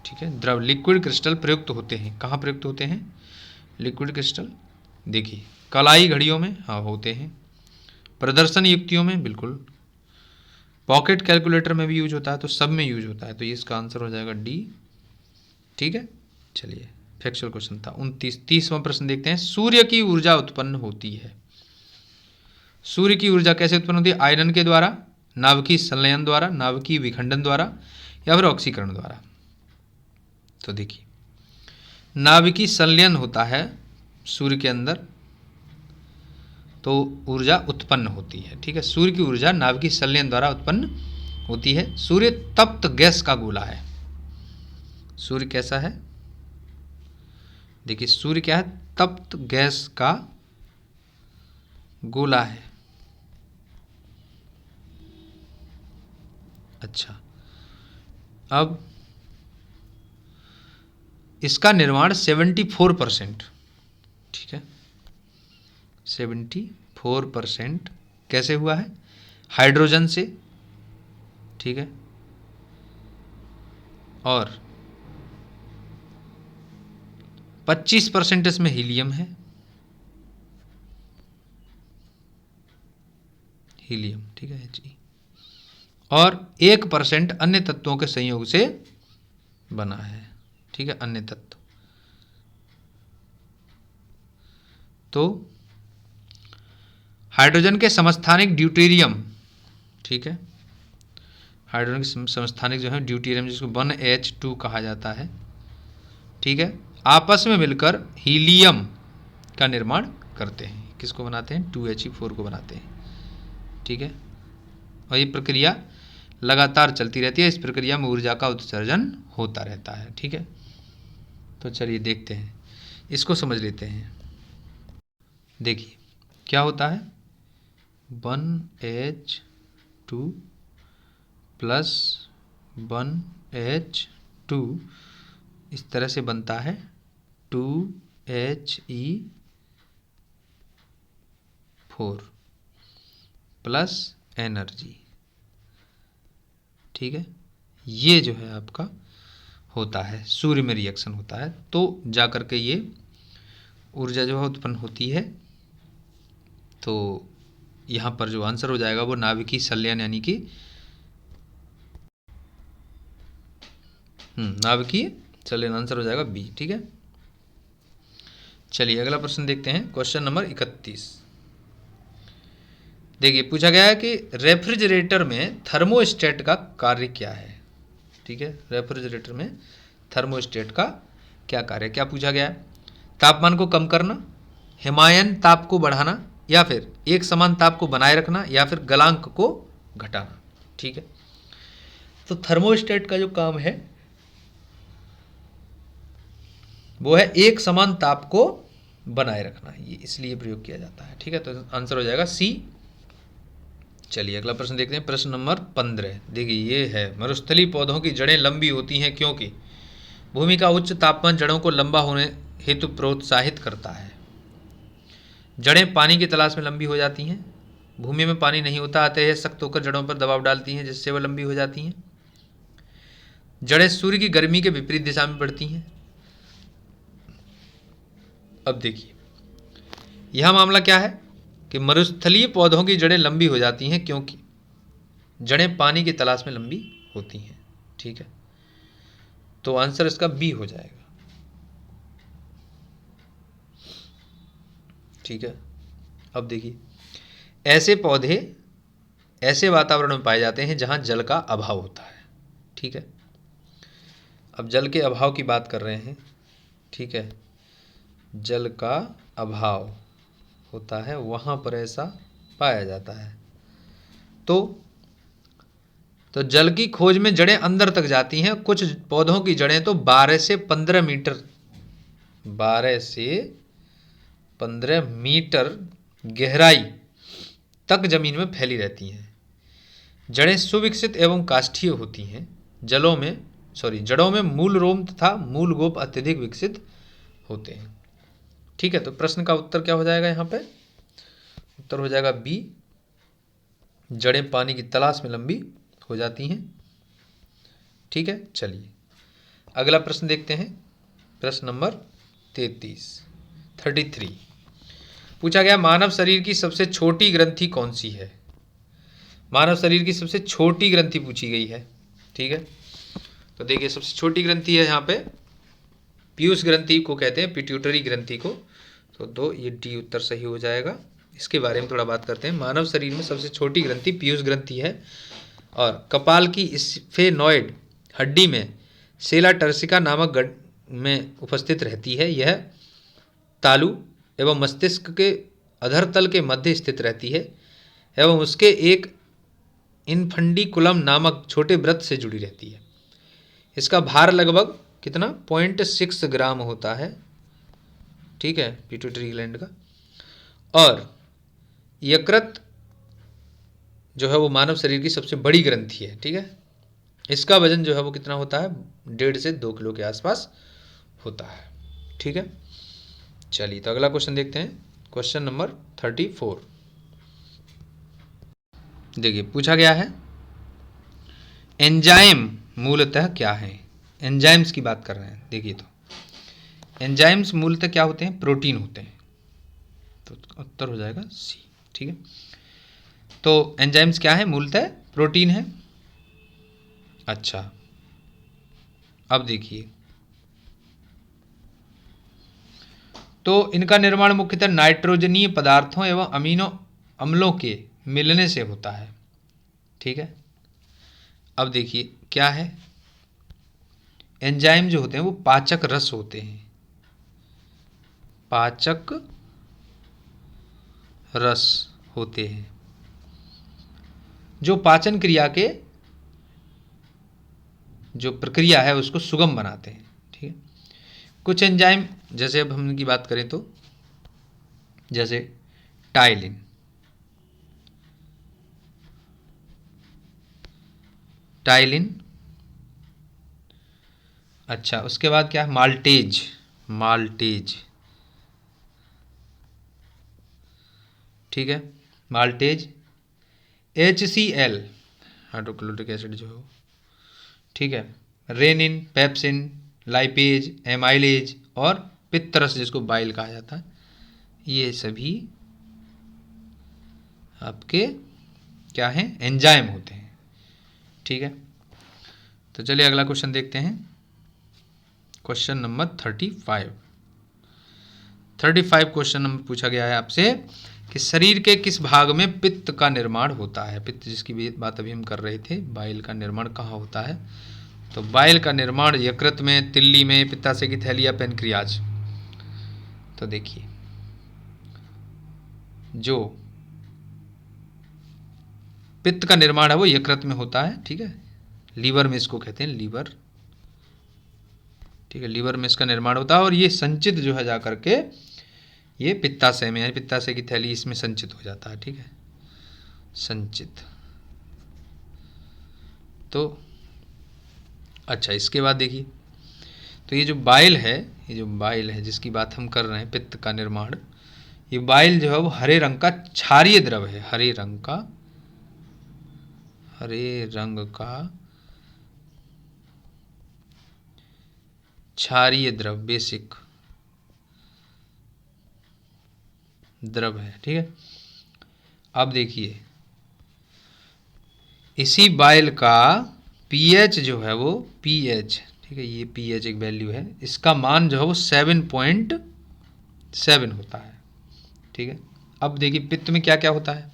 A: ठीक है, द्रव लिक्विड क्रिस्टल प्रयुक्त होते हैं। कहाँ प्रयुक्त होते हैं लिक्विड क्रिस्टल? देखिए, कलाई घड़ियों में हाँ होते हैं, प्रदर्शन युक्तियों में बिल्कुल, पॉकेट कैलकुलेटर में भी यूज होता है, तो सब में यूज होता है, तो ये इसका आंसर हो जाएगा डी। ठीक है, चलिए फैक्चुअल क्वेश्चन था। 30वां प्रश्न देखते हैं, सूर्य की ऊर्जा उत्पन्न होती है। सूर्य की ऊर्जा कैसे उत्पन्न होती है? आयरन के द्वारा, नाभिकीय संलयन द्वारा, नाभिकीय विखंडन द्वारा या फिर ऑक्सीकरण द्वारा। तो देखिए, नाभिकीय संलयन होता है सूर्य के अंदर, तो ऊर्जा उत्पन्न होती है। ठीक है, सूर्य की ऊर्जा नाभिकीय संलयन द्वारा उत्पन्न होती है। सूर्य तप्त गैस का गोला है। सूर्य कैसा है? देखिए, सूर्य क्या है? तप्त गैस का गोला है। अच्छा, अब इसका निर्माण 74%, ठीक है, 74% कैसे हुआ है? हाइड्रोजन से, ठीक है, और 25% इसमें हीलियम है, हीलियम, ठीक है, He, और 1% अन्य तत्वों के संयोग से बना है। ठीक है, अन्य तत्व। तो हाइड्रोजन के समस्थानिक ड्यूटेरियम, ठीक है, हाइड्रोजन के समस्थानिक जो है ड्यूटेरियम, जिसको 1H2 कहा जाता है, ठीक है, आपस में मिलकर हीलियम का निर्माण करते हैं। किसको बनाते हैं? 2He4 को बनाते हैं। ठीक है, और ये प्रक्रिया लगातार चलती रहती है। इस प्रक्रिया में ऊर्जा का उत्सर्जन होता रहता है। ठीक है, तो चलिए देखते हैं, इसको समझ लेते हैं। देखिए क्या होता है, 1H2 प्लस 1H2 इस तरह से बनता है 2He4 प्लस एनर्जी। ठीक है, ये जो है आपका होता है, सूर्य में रिएक्शन होता है, तो जा कर के ये ऊर्जा जो है उत्पन्न होती है। तो यहाँ पर जो आंसर हो जाएगा वो नाभिकीय संलयन, यानी कि नाभिकीय संलयन आंसर हो जाएगा बी। ठीक है, चलिए अगला प्रश्न देखते हैं, क्वेश्चन नंबर 31। देखिए, पूछा गया है कि रेफ्रिजरेटर में थर्मोस्टेट का कार्य क्या है। ठीक है, रेफ्रिजरेटर में थर्मोस्टेट का क्या कार्य, क्या पूछा गया है? तापमान को कम करना, हिमायन ताप को बढ़ाना, या फिर एक समान ताप को बनाए रखना, या फिर गलांक को घटाना। ठीक है, तो थर्मोस्टेट का जो काम है वो है एक समान ताप को बनाए रखना, ये इसलिए प्रयोग किया जाता है। ठीक है, तो आंसर हो जाएगा सी। चलिए अगला प्रश्न देखते हैं, प्रश्न नंबर 15। देखिए ये है, मरुस्थलीय पौधों की जड़ें लंबी होती हैं क्योंकि भूमि का उच्च तापमान जड़ों को लंबा होने हेतु प्रोत्साहित करता है। जड़ें पानी की तलाश में लंबी हो जाती हैं, भूमि में पानी नहीं होता, अतः यह सख्त होकर जड़ों पर दबाव डालती हैं, जिससे वह लंबी हो जाती हैं। जड़ें सूर्य की गर्मी के विपरीत दिशा में बढ़ती हैं। अब देखिए, यह मामला क्या है कि मरुस्थलीय पौधों की जड़ें लंबी हो जाती हैं क्योंकि जड़ें पानी की तलाश में लंबी होती हैं। ठीक है, तो आंसर इसका बी हो जाएगा। ठीक है, अब देखिए, ऐसे पौधे ऐसे वातावरण में पाए जाते हैं जहां जल का अभाव होता है। ठीक है, अब जल के अभाव की बात कर रहे हैं। ठीक है, जल का अभाव होता है वहां पर ऐसा पाया जाता है। तो जल की खोज में जड़ें अंदर तक जाती हैं। कुछ पौधों की जड़ें तो 12 से 15 मीटर 12 से 15 मीटर गहराई तक जमीन में फैली रहती हैं। जड़ें सुविकसित एवं काष्ठीय होती हैं। जड़ों में मूल रोम तथा मूल गोप अत्यधिक विकसित होते हैं। ठीक है, तो प्रश्न का उत्तर क्या हो जाएगा यहाँ पे? उत्तर हो जाएगा बी, जड़ें पानी की तलाश में लंबी हो जाती हैं। ठीक है, चलिए अगला प्रश्न देखते हैं। प्रश्न नंबर 33 पूछा गया, मानव शरीर की सबसे छोटी ग्रंथि कौन सी है? मानव शरीर की सबसे छोटी ग्रंथि पूछी गई है। ठीक है, तो देखिए सबसे छोटी ग्रंथि है यहाँ पे पीयूष ग्रंथि को कहते हैं, पिट्यूटरी ग्रंथि को। तो ये डी उत्तर सही हो जाएगा। इसके बारे में थोड़ा बात करते हैं। मानव शरीर में सबसे छोटी ग्रंथि पीयूष ग्रंथि है और कपाल की स्फेनॉइड हड्डी में सेला टर्सिका नामक गड्ढ में उपस्थित रहती है। यह तालु एवं मस्तिष्क के अधर तल के मध्य स्थित रहती है एवं उसके एक इनफंडिकुलम नामक छोटे वृत्त से जुड़ी रहती है। इसका भार लगभग कितना 0.6 ग्राम होता है। ठीक है, पिट्यूटरी ग्लैंड का। और यकृत जो है वो मानव शरीर की सबसे बड़ी ग्रंथि है। ठीक है, इसका वजन जो है वो कितना होता है 1.5 से 2 किलो के आसपास होता है। ठीक है, चलिए तो अगला क्वेश्चन देखते हैं। क्वेश्चन नंबर 34 देखिए पूछा गया है, एंजाइम मूलतः क्या है? एंजाइम्स की बात कर रहे हैं। देखिए तो एंजाइम्स मूलतः क्या होते हैं? प्रोटीन होते हैं। तो उत्तर हो जाएगा सी। ठीक है, तो एंजाइम्स क्या है? मूलतः प्रोटीन है। अच्छा, अब देखिए, तो इनका निर्माण मुख्यतः नाइट्रोजनीय पदार्थों एवं अमीनो अम्लों के मिलने से होता है। ठीक है, अब देखिए क्या है, एंजाइम जो होते हैं वो पाचक रस होते हैं। पाचक रस होते हैं जो पाचन क्रिया के जो प्रक्रिया है उसको सुगम बनाते हैं। ठीक है, कुछ एंजाइम जैसे अब हम इनकी बात करें तो जैसे टाइलिन, अच्छा उसके बाद क्या है माल्टेज। ठीक है, माल्टेज, HCl हाइड्रोक्लोरिक एसिड जो है। ठीक है, रेनिन, पेप्सिन, लाइपेज, एमाइलेज और पित्तरस जिसको बाइल कहा जाता है, ये सभी आपके क्या हैं? एंजाइम होते हैं। ठीक है, तो चलिए अगला क्वेश्चन देखते हैं। क्वेश्चन नंबर 35 क्वेश्चन नंबर पूछा गया है आपसे कि शरीर के किस भाग में पित्त का निर्माण होता है? पित्त जिसकी बात अभी हम कर रहे थे, बाइल का निर्माण कहाँ होता है? तो बाइल का निर्माण यकृत में, तिल्ली में, पित्ताशय की थैली या पेनक्रियाज। तो देखिए जो पित्त का निर्माण है वो यकृत में होता है। ठीक है, लीवर में इसको कहते हैं लीवर। ठीक है, लीवर में इसका निर्माण होता है और ये संचित जो है जा करके ये पित्ताशय में, यानी पित्ताशय की थैली इसमें संचित हो जाता है। ठीक है, संचित। तो अच्छा इसके बाद देखिए, तो ये जो बाइल है जिसकी बात हम कर रहे हैं, पित्त का निर्माण, ये बाइल जो है वो हरे रंग का क्षारीय द्रव है। हरे रंग का क्षारीय द्रव, बेसिक द्रव है। ठीक है, अब देखिए इसी बाइल का पीएच जो है वो पीएच, ठीक है, ये पीएच एक वैल्यू है, इसका मान जो है वो 7.7 होता है। ठीक है, अब देखिए पित्त में क्या क्या होता है।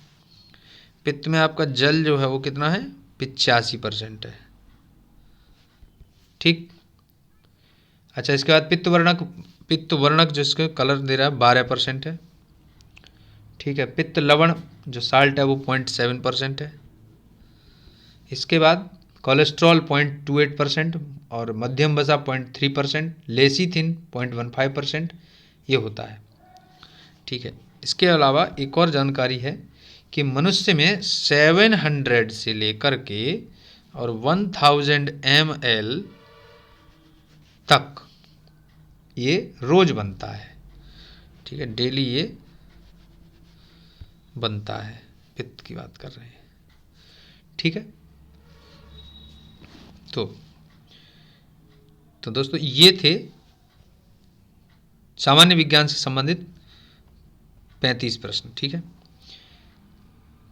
A: पित्त में आपका जल जो है वो कितना है 85% है। ठीक, अच्छा इसके बाद पित्त वर्णक जिसका कलर दे रहा है 12% है। ठीक है, पित्त लवण जो साल्ट है वो 0.7% है। इसके बाद कोलेस्ट्रॉल 0.28% और मध्यम वसा 0.3%, लेसीथिन 0.15% ये होता है। ठीक है, इसके अलावा एक और जानकारी है कि मनुष्य में 700 से लेकर के और 1000 ml तक ये रोज बनता है। ठीक है, डेली ये बनता है, पित्त की बात कर रहे हैं। ठीक है, तो दोस्तों ये थे सामान्य विज्ञान से संबंधित 35 प्रश्न। ठीक है,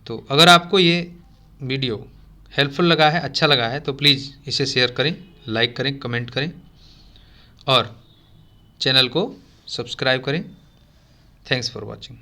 A: तो अगर आपको ये वीडियो हेल्पफुल लगा है, अच्छा लगा है, तो प्लीज़ इसे शेयर करें, लाइक करें, कमेंट करें और चैनल को सब्सक्राइब करें। Thanks for watching.